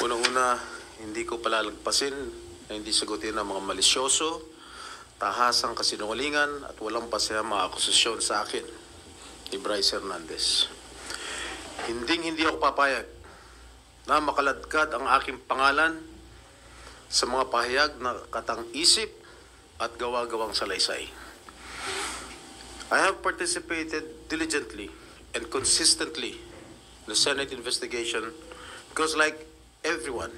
Unang-una, hindi ko palalagpasin na hindi sagutin ang mga malisyoso, tahasang kasinungalingan at walang pasayang mga akusasyon sa akin ni Bryce Hernandez. Hindi ako papayag na makaladkad ang aking pangalan sa mga pahayag na katang-isip at gawa-gawang salaysay. I have participated diligently and consistently in the Senate investigation because, like everyone,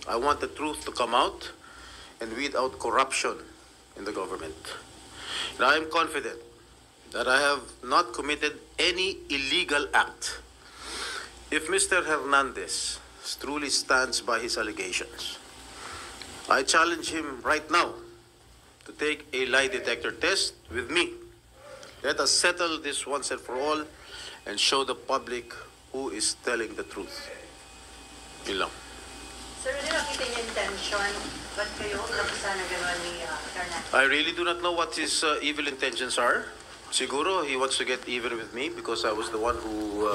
I want the truth to come out and weed out corruption in the government. And I am confident that I have not committed any illegal act. If Mr. Hernandez truly stands by his allegations, I challenge him right now to take a lie detector test with me. Let us settle this once and for all and show the public who is telling the truth. Yun lang. Sir, hindi nakita niyo intention. Ba't kayo nakusa na gano'n ni Hernandez? I really do not know what his evil intentions are. Siguro he wants to get even with me because I was the one who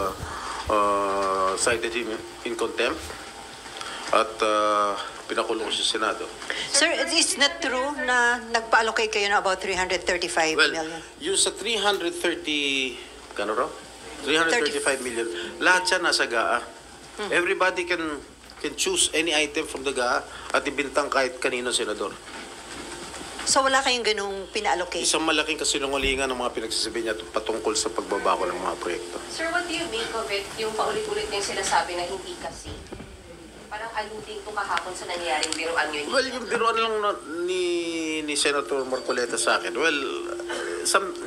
cited him in contempt at pinakulong sa Senado. Sir, it's not true na nagpa-allocate kayo na about 335 Well, million? yung sa 330, kano raw? 335 million, lahat siya nasa GAA. Everybody can choose any item from the GAA at ibintang kahit kanino senador. So wala kayong ganung pina-allocate? Isang malaking kasinungalingan ng mga pinagsasabi niya patungkol sa pagbabako ng mga proyekto. Sir, what do you make of it, yung paulit-ulit niyang sinasabi na hindi kasi? Parang alluding to kahapon sa nangyayaring biruan yun. Well, yung biruan lang ni Senator Marcoleta sa akin. Well,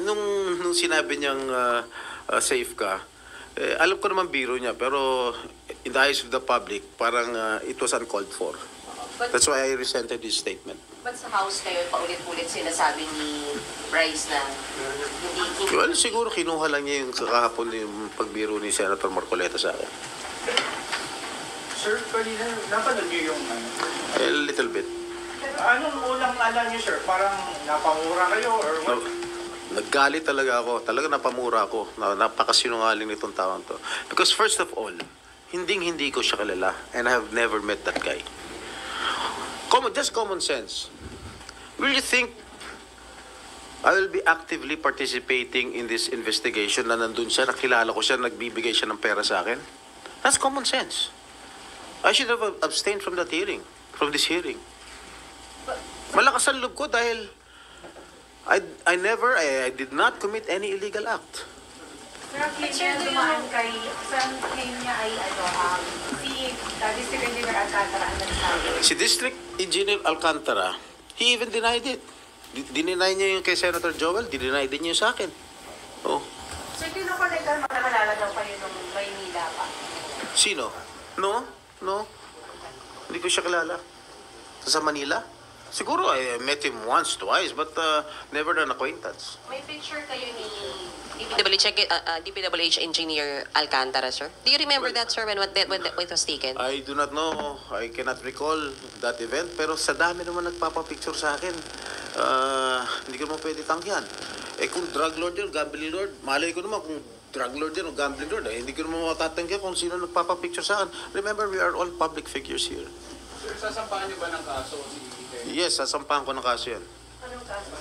nung sinabi niyang safe ka, alam ko naman biro niya, pero in the eyes of the public, parang it was uncalled for. That's why I resented his statement. But sa House kayo, paulit-ulit sinasabi ni Bryce na hindi... Well, siguro kinuha lang niya yung kahapon yung pagbiro ni Senator Marcoleta sa akin. Sir, kanina, napanood niyo yung A little bit. Anong unang alam niyo, sir? Parang napamura kayo or what? No, naggalit talaga ako. Talaga napamura ako. Napakasinungaling nitong taon to. Because first of all, hindi ko siya kilala and I have never met that guy. Just common sense. Will you think I will be actively participating in this investigation na nandun siya, nakilala ko siya, nagbibigay siya ng pera sa akin? That's common sense. I should have abstained from that hearing, from this hearing. Malakas ang loob ko dahil I did not commit any illegal act. Pero claim niya dumaan kay, sa claim niya ay si District Engineer Alcantara ang nagsabi. Si District Engineer Alcantara, he even denied it. Dinenay niya yung kay Senator Joel, dinenay din niya yung sa akin. Oh. So, kinukonect ka makalala daw kayo nung Maynila pa? Sino? No. Hindi ko siya kilala. Sa Manila? Siguro I met him once, twice, but never an acquaintance. May picture kayo ni DPWH Engineer Alcantara, sir? Do you remember that, sir, when it was taken? I do not know. I cannot recall that event. Pero sa dami naman nagpapapicture sa akin. Hindi ko naman pwede tanggihan. Kung drug lord yun, gambling lord, malay ko naman kung drug lord yan o gambling lord. Hindi ko naman matatanggihan kung sino nagpapapicture sa akin. Remember, we are all public figures here. Sir, sasampahan niyo ba ng kaso si Yes, sasampahan ko ng kaso yan. Anong kaso?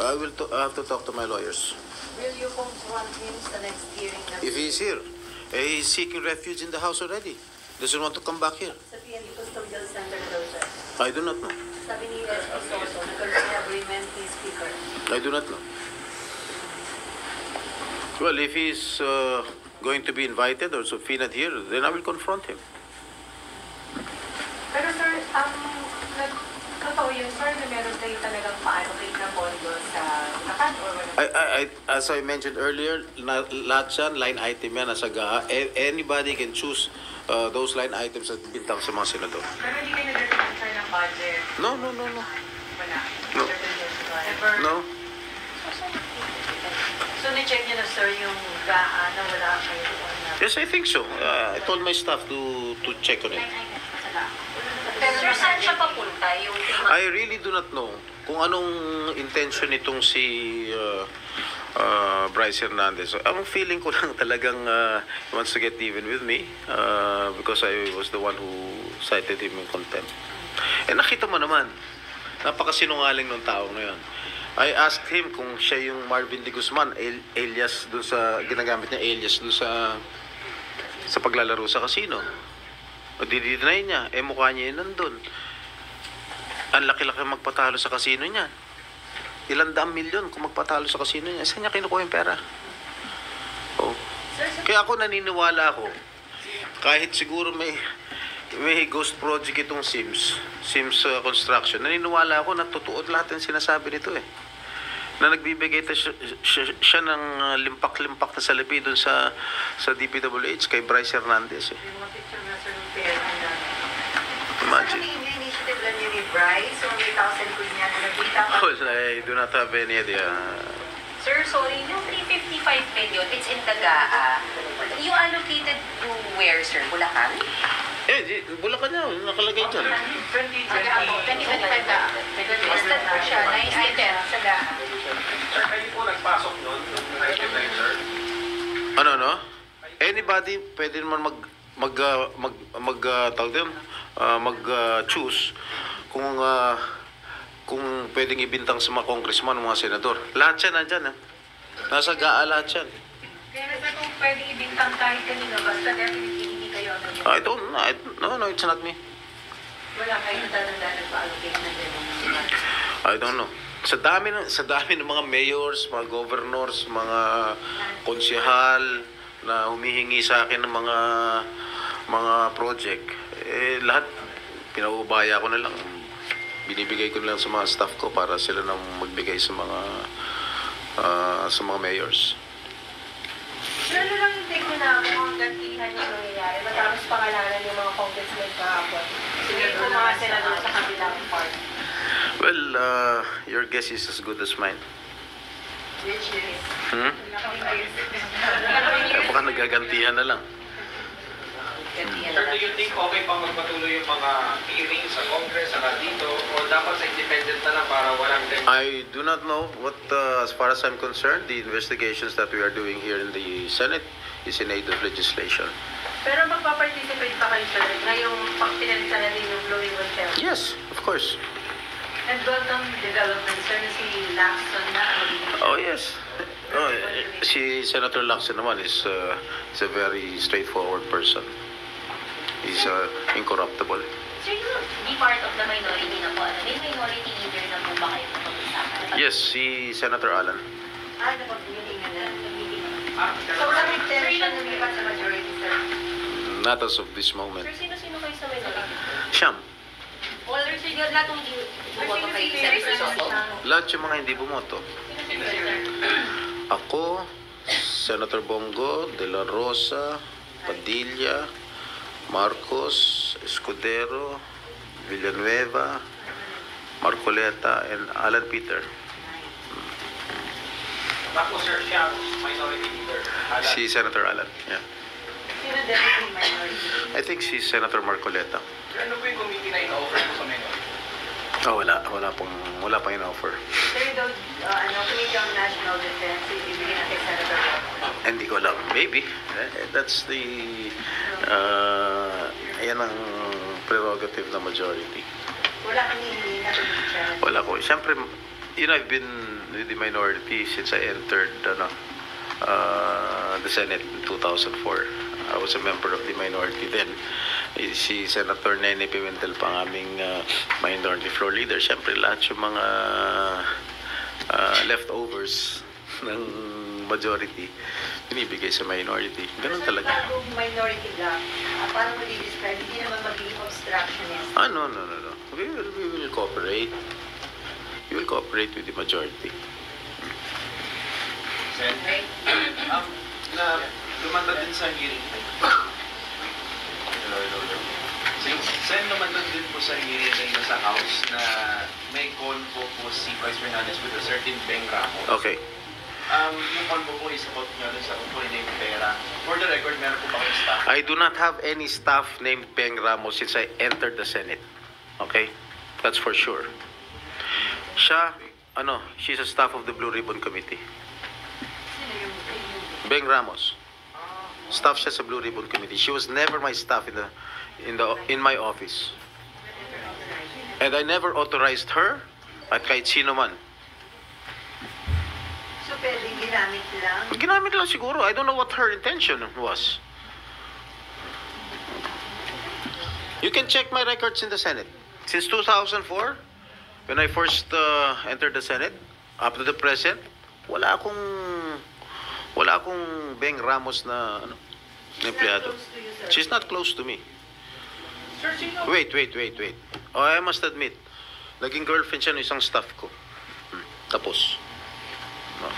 I have to talk to my lawyers. Will you confront him sa next hearing na If he's here, he's seeking refuge in the house already. Doesn't want to come back here. sa PNP Custodial Center na daw, sir? I do not know. Sabi ni SP Soto, nagkaroon ng agreement ni Speaker. I do not know. Well, if he's going to be invited or subpoenaed here, then I will confront him. Pero sir, totoo yun, sir, na meron kayo talagang pa-allocate na pondo sa Bulacan or wala? As I mentioned earlier, lahat yan, line item yan, nasa GAA. Anybody can choose those line items at bintang sa mga senador. Pero hindi kayo nag-recommend, sir, ng budget? No. Wala? No. Never? No. So, ni-check niyo na, sir, yung GAA na wala kayo doon na? Yes, I think so. I told my staff to check on it. Pero sir, saan siya papunta? Yung I really do not know kung anong intention nitong si Bryce Hernandez. So, ang feeling ko lang talagang he wants to get even with me because I was the one who cited him in contempt. Eh nakita mo naman, napakasinungaling ng tao na yun. I asked him kung siya yung Marvin de Guzman, alias dun sa, ginagamit niya alias dun sa paglalaro sa casino. O didinay niya, eh mukha niya yun nandun. Ang laki-laki magpatalo sa casino niya. Ilang daang milyon kung magpatalo sa casino niya. Saan niya kinukuha yung pera? Oh. Kaya ako naniniwala ako, kahit siguro may ghost project itong Sims Construction, naniniwala ako na totoo lahat ng sinasabi nito eh. Na nagbibigay siya ng limpak-limpak na salapi doon sa DPWH kay Bryce Hernandez eh. Yung mga picture na sir ng pera na. Imagine. Ano yung initiative lang yun ni Bryce? So, may 1,000 ko niya na nagkita ka. Well, I do not have any idea. Sir, sorry, yung 355 million, it's in Dagaa. You allocated to where, sir? Bulacan? Bulacan niya, nakalagay dyan. 2025 na. Basta po siya, na-item sa Dagaa. Sir, kayo po nagpasok nun, nung item na yun, sir? Ano? Anybody pwede naman choose kung pwedeng ibintang sa mga congressman, mga senador. Lahat yan nandyan. Nasa GAA lahat yan. Kaya nasa kung pwede ibintang kahit kanino, basta definitely hindi kayo ang ganyan. I don't know. No, it's not me. Wala kayo natanda nagpa-allocate na din. I don't know. Sa dami ng mga mayors, mga governors, mga konsehal na humihingi sa akin ng mga project, lahat pinaubaya ko na lang. Binibigay ko na lang sa mga staff ko para sila nang magbigay sa mga mayors. Pero ano lang yung take mo na kung gantihan yung nangyayari, matapos pangalanan yung mga congressmen kahapon. Sige po mga senador sa kabilang part. Well, your guess is as good as mine. Which is, Baka nagagantihan na lang. Sir, do you think okay pang magpatuloy yung mga hearings sa Congress, saka dito, o dapat sa independent na lang para walang I do not know what, as far as I'm concerned, the investigations that we are doing here in the Senate is in aid of legislation. Pero magpa-participate pa kayo, sir, ngayong pinalitan natin yung Blue Ribbon Trail. Yes, of course. And welcome development, sir, na si Lacson na Oh, yes. Oh, si Senator Lacson naman is a very straightforward person. He's incorruptible. Sir, you be part of the minority na po. May minority leader na po ba kayo pag-usapan? Yes, si Senator Alan. napag-meeting na. So, So, walang intention na lumipat sa majority, sir. Not as of this moment. Sir, sino-sino kayo sa minority? Siyam. All sir, yung lahat ng bumoto kay Senator Soto? Lahat yung mga hindi bumoto. Sino, sir? Ako, Senator Bongo, De La Rosa, Padilla, Marcos, Escudero, Villanueva, Marcoleta, and Alan Peter. Tapos, sir, siya, minority leader. Si Senator Alan, yeah. Sino deputy minority? I think si Senator Marcoleta. Sir, ano po yung committee na ina-offer mo sa minority? Oh, wala pang in-offer. Sir, daw, Committee on National Defense, ibibigay na kay Senator Bongo. Hindi ko alam. Maybe. That's the, yan ang prerogative ng majority. Wala kang hihingi na committee. Wala ko. Siyempre, I've been with the minority since I entered the Senate in 2004. I was a member of the minority then. Si Senator Nene Pimentel pa ang aming minority floor leader. Siyempre, lahat yung mga leftovers ng majority binibigay sa minority. Ganun talaga. Bagong minority bloc, parang mag-describe, hindi naman magiging obstructionist. No. We will cooperate. We will cooperate with the majority. Sen, na lumanda din sa hearing. Sen, lumanda din po sa hearing na sa House na may convo po si Vice Fernandez with a certain Beng Ramos. Okay. Yung convo po is about nyo dun sa kukunin na yung pera. For the record, meron po ba kayong staff? I do not have any staff named Peng Ramos since I entered the Senate. Okay? That's for sure. She's a staff of the Blue Ribbon Committee. Beng Ramos. Staff siya sa Blue Ribbon Committee. She was never my staff in my office. And I never authorized her at kahit sino man. So, pwedeng ginamit lang. Ginamit lang siguro. I don't know what her intention was. You can check my records in the Senate. Since 2004, when I first entered the Senate, up to the present, wala akong Beng Ramos na empleyado. Close to you, sir. She's not close to me. Sir, sino? Wait. Oh, I must admit, naging girlfriend siya ng isang staff ko. Tapos. No.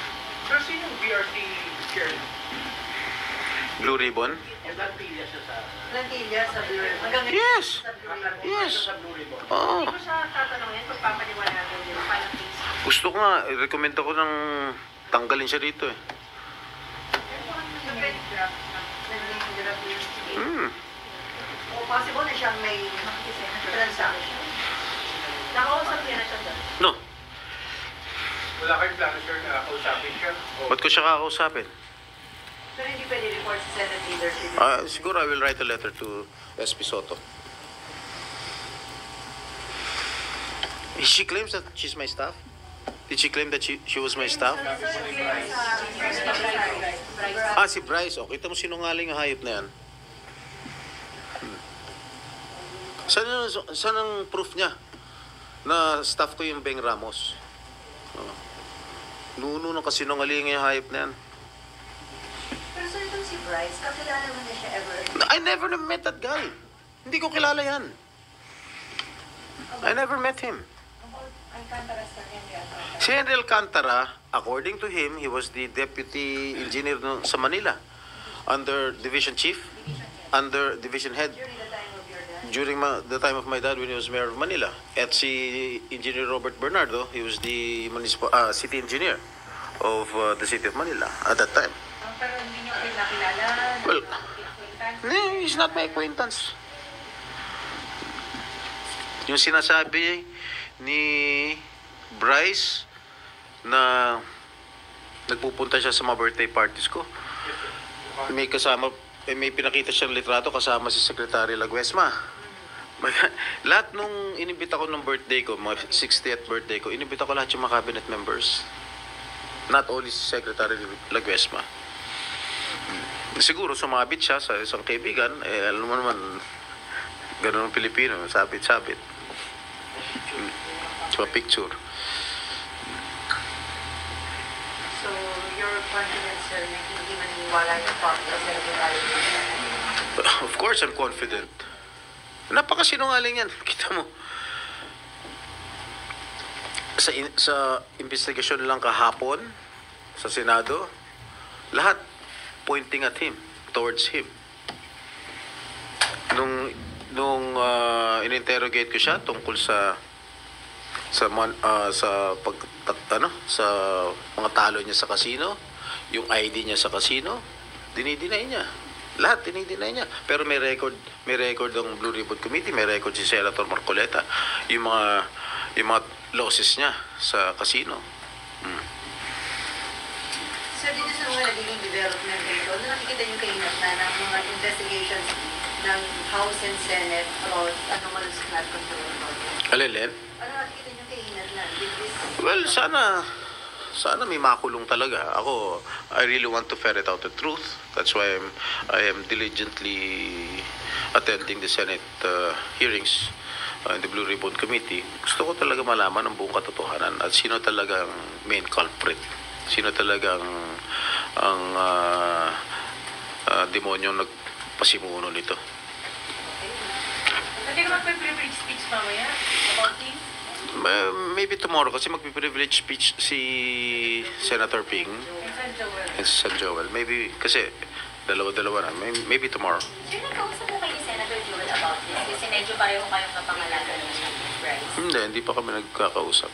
Sir, sino yung BRT chair? Blue Ribbon? Plantilla siya sa... Plantilla sa Blue Ribbon. Hanggang ngayon, Yes. sa Blue Ribbon. Yes. Sa Blue Ribbon. Oo. Hindi ko siya tatanungin, pagpapaliwanagan yun. Paano case? Gusto ko nga, recommend ako ng tanggalin siya dito eh. So, pwede nag-grab yung Hmm. o possible na siyang may transaction. Nakausap niya na siya doon. No. Wala kayong plano, sir, na kausapin siya? O Ba't ko siya kakausapin? Pero hindi pwede report sa Senate leadership. Siguro I will write a letter to SP Soto. She claims that she's my staff? Did she claim that she was my staff? Si Bryce. Oh, kita mo sinungaling ang hayop na yan. Saan ang proof niya na staff ko yung Beng Ramos? Nuno ng kasinungaling yung hayop na yan. Pero sir, itong si Bryce, kakilala mo na siya ever? I never met that guy. Hindi ko kilala yan. I never met him. Alcantara, sir, Henry Alcantara. Si Henry Alcantara, according to him, he was the deputy engineer sa Manila. Under division chief, under division head. During the time of your dad? During the time of my dad when he was mayor of Manila. At si Engineer Robert Bernardo, he was the city engineer of the city of Manila at that time. Pero hindi niyo pinakilala. Well, he's not my acquaintance. Yung sinasabi ni Bryce na nagpupunta siya sa mga birthday parties ko, may pinakita siyang litrato kasama si Secretary Laguesma. Lahat nung inibita ko ng birthday ko, mga 60th birthday ko, inibita ko lahat yung mga cabinet members. Not only si Secretary Laguesma. Siguro sumabit siya sa isang kaibigan, alam mo naman, ganun ang Pilipino, sabit-sabit. Sa picture. So, you're confident, sir, na hindi maniniwala yung public sa Secretary? Of course, I'm confident. Napakasinungaling yan. Kita mo. Sa investigasyon lang kahapon, sa Senado, lahat pointing at him, towards him. Nung in-interrogate ko siya tungkol sa mga talo niya sa casino, yung ID niya sa casino, dinideny niya. Lahat dinideny niya. Pero may record ng Blue Ribbon Committee, may record si Senator Marcoleta, yung mga losses niya sa casino. Sir, dito sa mga naging development dito, nakikita niyo kainat na ng mga investigations ng House and Senate about anomalous flood control project. Alin? Ano nakikita niyo kainat na? Well, sana may makulong talaga. Ako, I really want to ferret out the truth. That's why I am diligently attending the Senate hearings in the Blue Ribbon Committee. Gusto ko talaga malaman ang buong katotohanan at sino talagang main culprit. Sino talagang ang demonyong nagpasimuno nito. Hindi ka magpe-privilege speech mamaya about him? Maybe tomorrow kasi magpi-privilege speech si Senator Ping And San Joel. and si San Joel. Maybe kasi dalawa na. Maybe tomorrow. Sir, nagkausap mo kay Senator Joel about this? Kasi medyo pareho kayong kapangalanan ng Bryce. Hindi pa kami nagkakausap.